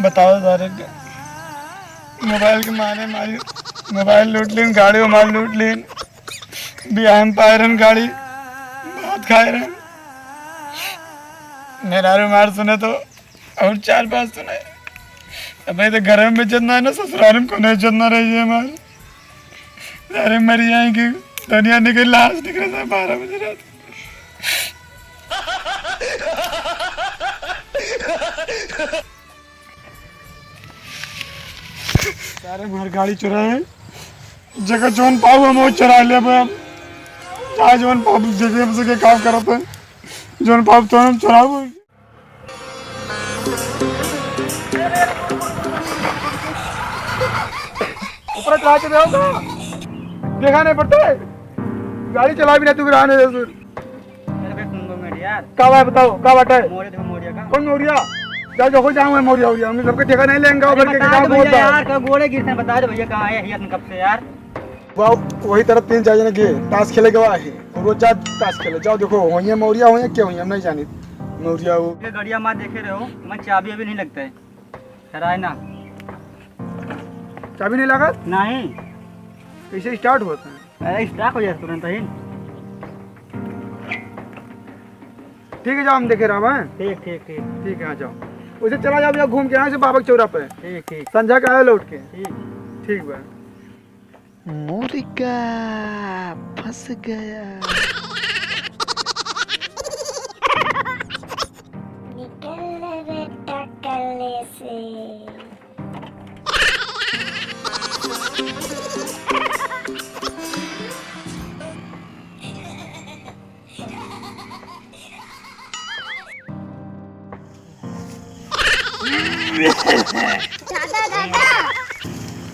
बताओ सारे मोबाइल के मारे मारी मोबाइल लूट लीन, गाड़ी हमारी लूट लीन, ब्याह में पायरन गाड़ी बहुत खाए रहे। मेरा मार सुने तो और 4-5 सुने। अब तो घर में इज्जत ना है ना, ससुराल में को नहीं इज्जत ना रही है हमारी। सारे मर जाएंगे, दुनिया निकल लाश निकले था 12 बजे रात। सारे हमारी गाड़ी चुराए, जगह जोन पाऊ हम वो चुरा लिया। जहाँ जोन पाप जगह से काम करते हैं, जोन पाप तो हम चुराओ। ऊपर चला के देखो, देखा नहीं पड़ता है। गाड़ी चला भी नहीं तू, आने दे सुन। कब है बताओ, कब हटा है? कौन मोरिया? जो जाऊँ मोरिया हो गया, हम सबके ठेका नहीं लेंगे। यार कब गोड़े गिरते हैं, बता दो भैया कहाँ है कब से यार। वही तरफ 3-4 जने गए ताश खेले गवा है, रोज जा ताश खेले जाओ। देखो वही मोरिया हो क्या हुई हम नहीं जानी। मोरिया वो गड़िया माँ देखे रहे हो, मैं चाबी अभी नहीं लगता है। है ना चाबी नहीं लगा? नहीं। कैसे स्टार्ट होता है? अरे स्टार्ट हो जाए तुरंत ही। ठीक है जाओ, हम देखे रहा है। ठीक ठीक ठीक ठीक है, आ जाओ। उसे चला जाओ, घूम के यहाँ से बाबा चौरा पे। ठीक ठीक संध्या का आया लौट के। ठीक बा। मुर्गा फंस गया। निकल बेटा कल्ले से। दादा दादा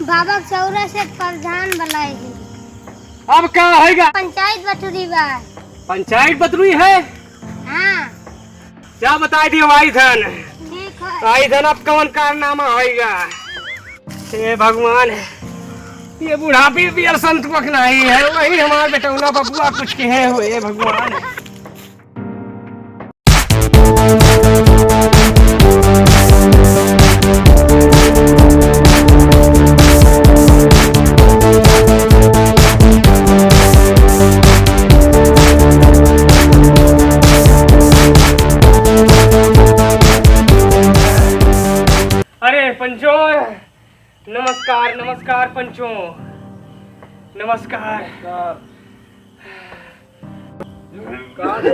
बाबा चौरा से प्रधान बुलाए हैं। अब क्या होगा? पंचायत बटुरी बा। पंचायत बतरुई है? हाँ क्या बताए दिए भाई धन? ठीक है। भाई धन अब कौन कारनामा होगा? हे भगवान, ये बुढ़ापी भी संत पख नहीं है, वही हमारे बेटौना बबुआ कुछ कहे हुए भगवान। पंचो नमस्कार, नमस्कार पंचो नमस्कार।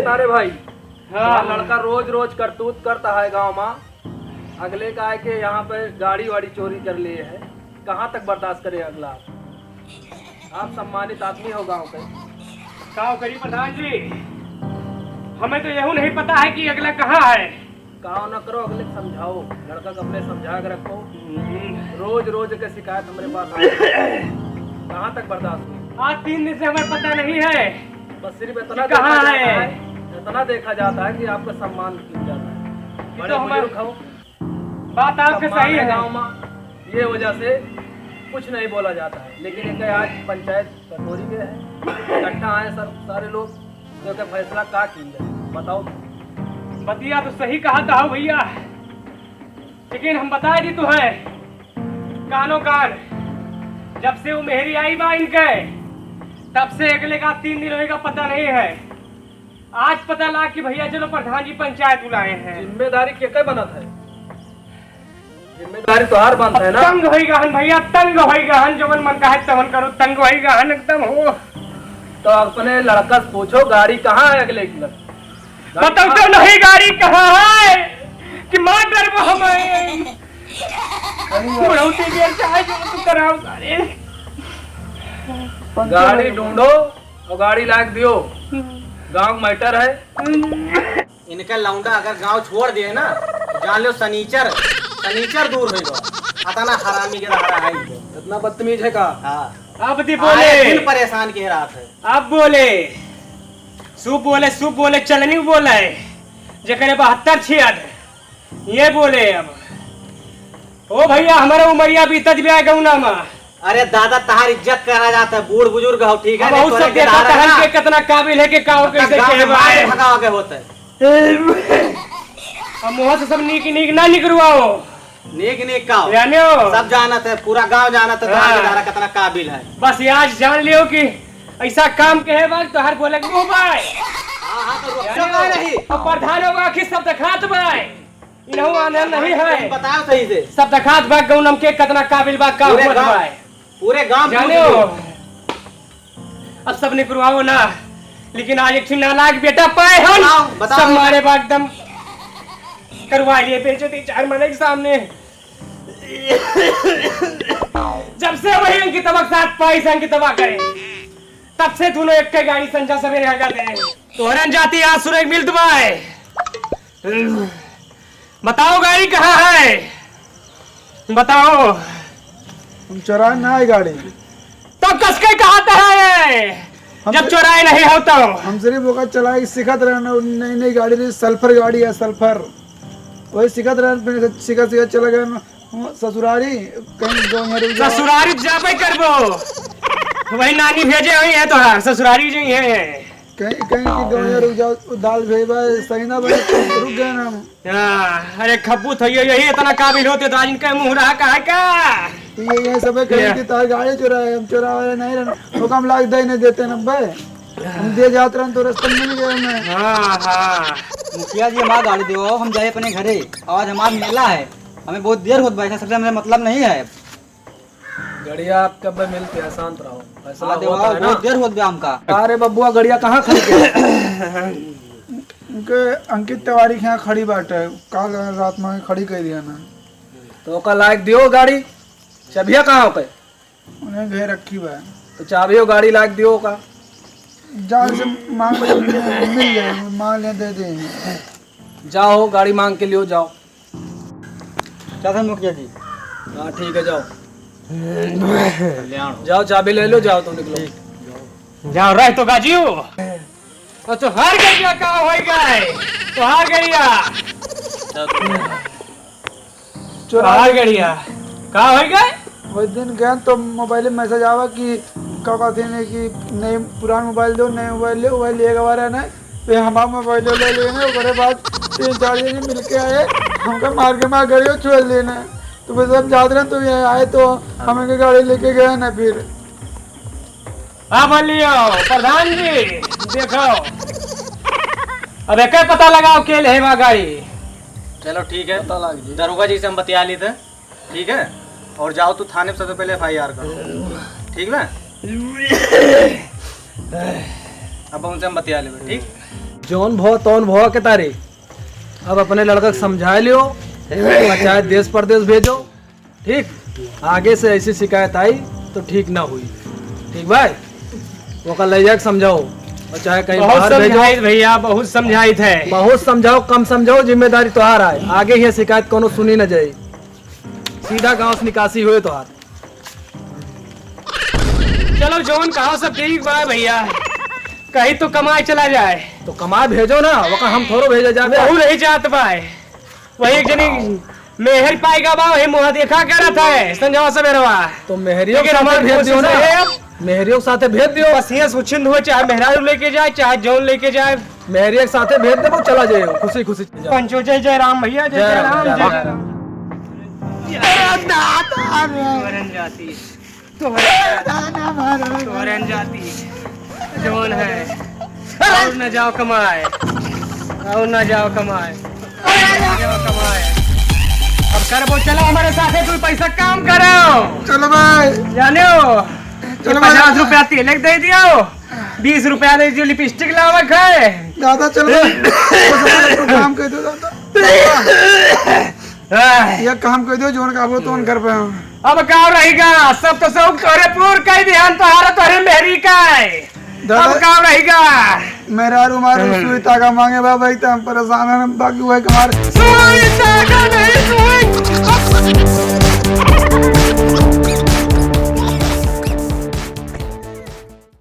तारे भाई, हाँ लड़का रोज रोज करतूत करता है गांव में। अगले का है कि यहाँ पे गाड़ी वाड़ी चोरी कर लिए है, कहाँ तक बर्दाश्त करे अगला? आप सम्मानित आदमी हो गांव के। क्या करी प्रधान जी, हमें तो यही नहीं पता है कि अगला कहाँ है। कहा न करो, अगले समझाओ, लड़का को अपने समझा के रखो। रोज रोज के शिकायत हमारे पास आए, कहाँ तक बर्दाश्त हुई? आज 3 दिन से हमें पता नहीं है, बस सिर्फ इतना कहाँ है, इतना देखा जाता है कि आपका सम्मान किया जाता है। बड़े बुजुर्ग हो, बात आपके सही है। गाँव में ये वजह से कुछ नहीं बोला जाता है। लेकिन एक आज पंचायत कटोरी में है, इकट्ठा आए सर सारे लोग, जो कि फैसला क्या किया बताओ। बतिया तो सही कहा था भैया, लेकिन हम बताए दी तो है कानो कान। जब से वो मेहरी आई बा इनके, तब से अगले का 3 दिन होगा पता नहीं है। आज पता लगा कि भैया चलो प्रधान जी पंचायत बुलाए हैं। जिम्मेदारी क्या बनत है? जिम्मेदारी तो हार बनता है ना। तंग होगा हन भैया, तंग होगा हन, जो मन का है तमन करो, तंग होगा हन एकदम हो। तो अपने लड़का से पूछो गाड़ी कहाँ है अगले की। बताओ तो नहीं गाड़ी कहाँ है कि मार डर वो हमें देर चाहे जो तू कराओ। गाड़ी ढूंढो और गाड़ी लाग दियो, गांव मैटर है। इनका लौंडा अगर गांव छोड़ दिए ना, जान लो सनीचर दूर होगा। अतना हरामी के रहा है, इतना बदतमीज है का? हाँ अब दी बोले परेशान के रात है। अब बोले सूप बोले चलनी बोले जकरे 72 छियाद ये बोले। अब ओ भैया हमारा उमरिया बीतज भी आए गौना में। अरे दादा तहार इज्जत करा जाता है, बूढ़ बुजुर्ग हो, ठीक है। बहुत सब देखा तहन के कितना काबिल है कि काव कैसे भगाओ के होते अब मुंह से सब नीक ना निकलवाओ। नेक नेक का हो। जाने हो सब जानत है, पूरा गांव जानत है हाँ। तुम्हारे धारा कितना काबिल है। बस ये आज जान लियो कि ऐसा काम के है वक्त तो हर बोले मुंह बाय हाँ तो रोकने का नहीं। और प्रधान होगा कि सब दिखात बाय इनहु आनंद नहीं है बताओ सही से। सब दिखात बा गौ नमके कितना काबिल बा का पूरे हुआ गांव- बाय पूरे गांव जाने हो अब सब निकलवाओ ना, लेकिन आज एक नालायक बेटा पाए हम बताओ। सब मारे बा एकदम करवा लिए बेइज्जती चार महीने के सामने। जब से वही अंकितवा के साथ पाई से अंकितवा करे तब से दोनों एक के गाड़ी संजा सवेरे आ जाते हैं। तोरन जाती आज सुरेख मिल दुबाई। बताओ गाड़ी कहाँ है, बताओ। हम चौराहे में आए गाड़ी, तो कसके कहा है जब चौराहे नहीं हो तो हम सिर्फ वो चला सिखत रहे, नई नई गाड़ी रही, सल्फर गाड़ी है, सल्फर वही सिखत रहे, सिखत सिखत चला गए ससुरारी कहीं दो यहाँ रुक जाओ। ससुरारी जाबे करबो वही नानी भेजे हुई है तो हाँ ससुरारी जी है कहीं कहीं की दो यहाँ रुक जाओ, दाल भेजवा सही ना बने तो रुक गए ना हम। हाँ, अरे खब्बू थी यही इतना काबिल होते तो आज इनका मुंह रहा कहा का तो ये सब कहीं की तार गाड़ी चुराए, हम चुरा वाले नहीं रहना वो कम लाख दे नहीं देते ना भाई, हम दे जाते रहे तो रास्ते मिल गए हमें। हाँ हाँ मुखिया जी हमारा गाड़ी दो, हम जाए अपने घरे, आज हमारा मेला है, हमें बहुत देर होत बैठा, सबसे हमें मतलब नहीं है। गड़िया आप कब मिलते हैं, शांत रहो, फैसला हाँ, होता है ना। बहुत देर होत गया हमका। अरे बबुआ गड़िया कहाँ खड़ी है? उनके अंकित तिवारी के यहाँ खड़ी बाटे, कल रात में खड़ी कर दिया ना, तो ओका लायक दियो गाड़ी, चाबिया कहाँ होके? उन्हें घेर रखी बा, तो चाबियो गाड़ी लायक दियो का। जान से मांग मिल जाए, मांग ले दे दे। जाओ गाड़ी मांग के लियो, जाओ। क्या था मुखिया जी? हाँ ठीक है, जाओ जाओ चाबी ले लो, जाओ तुम निकलो। जाओ रह तो गाजियो और तो हार गई का हो गए तो हार गईया हार गईया का हो गए। वो दिन गए तो मोबाइल में मैसेज आवा कि का कहते हैं कि नए पुराना मोबाइल दो, नए मोबाइल ले, मोबाइल लेगा वाला ना, फिर हमारा मोबाइल ले लेना, उसके बाद 3-4 दिन मिल के आए, हमको मार के मार गड़ियों छोड़ लेना, तो फिर सब जाते रहे तो ये आए तो हमें गाड़ी लेके गए ना। फिर हाँ बोलियो प्रधान जी देखो अब एक पता लगाओ के ले गाड़ी। चलो ठीक है, दरोगा जी से हम बतिया लिए थे, ठीक है, और जाओ तू थाने में सबसे पहले FIR करो, ठीक है। अब उनसे हम बतिया ले, ठीक। जौन भो तौन भो के तारी, अब अपने लड़का को समझा लियो, चाहे देश परदेश भेजो, ठीक। आगे से ऐसी शिकायत आई तो ठीक ना हुई, ठीक भाई। वो कल ले जाके समझाओ, और चाहे कहीं बहुत बाहर भेजो, समझाई भैया बहुत समझाई थे, बहुत समझाओ कम समझाओ, जिम्मेदारी तोहार आए, आगे ये शिकायत कोनो सुनी न जाए, सीधा गांव से निकासी हुए तोहार। चलो जोन कहा सब ठीक बा भैया, कहीं तो कमाए चला जाए तो कमा भेजो ना, वो हम थोड़ो भेजे जाते। वो नहीं जात पाए, वही एक जनी मेहर पाएगा बा वही मुँह देखा क्या रहता है संजवा सवेरवा, तो मेहरियों लेकिन के हमारे साथे भेज दियो ना, कोशिश है अब। मेहरियों के साथे भेज दियो, बस ये सुचिंद हो चाहे मेहरारू लेके जाए चाहे जौन लेके जाए, मेहरिया के साथे भेज दे, वो चला जाए खुशी खुशी। पंचो जय जय राम भैया, जय जय राम, जय जय राम। तोरन जाती तोरन जाती जौन है, और न जाओ कमाए, और न जाओ कमाए, न जाओ कमाए। अब कर वो चलो हमारे साथ है, कोई पैसा काम करो, चलो भाई, जाने हो चलो 50 रुपया तिलक दे दियो, 20 रुपया दे दियो लिपस्टिक लावक है। दादा चलो भाई, काम कर दो दादा, ये काम कर दो जोन का वो तो कर पाए। अब का रहेगा, सब तो सब तोरे पूर का ध्यान तो हारा तोरे मेहरी का है, अब का रहेगा। मेरा रुमाल सुई तागा मांगे बाबा, इतना हम परेशान है, बाकी वही कमार सुई तागा नहीं सुई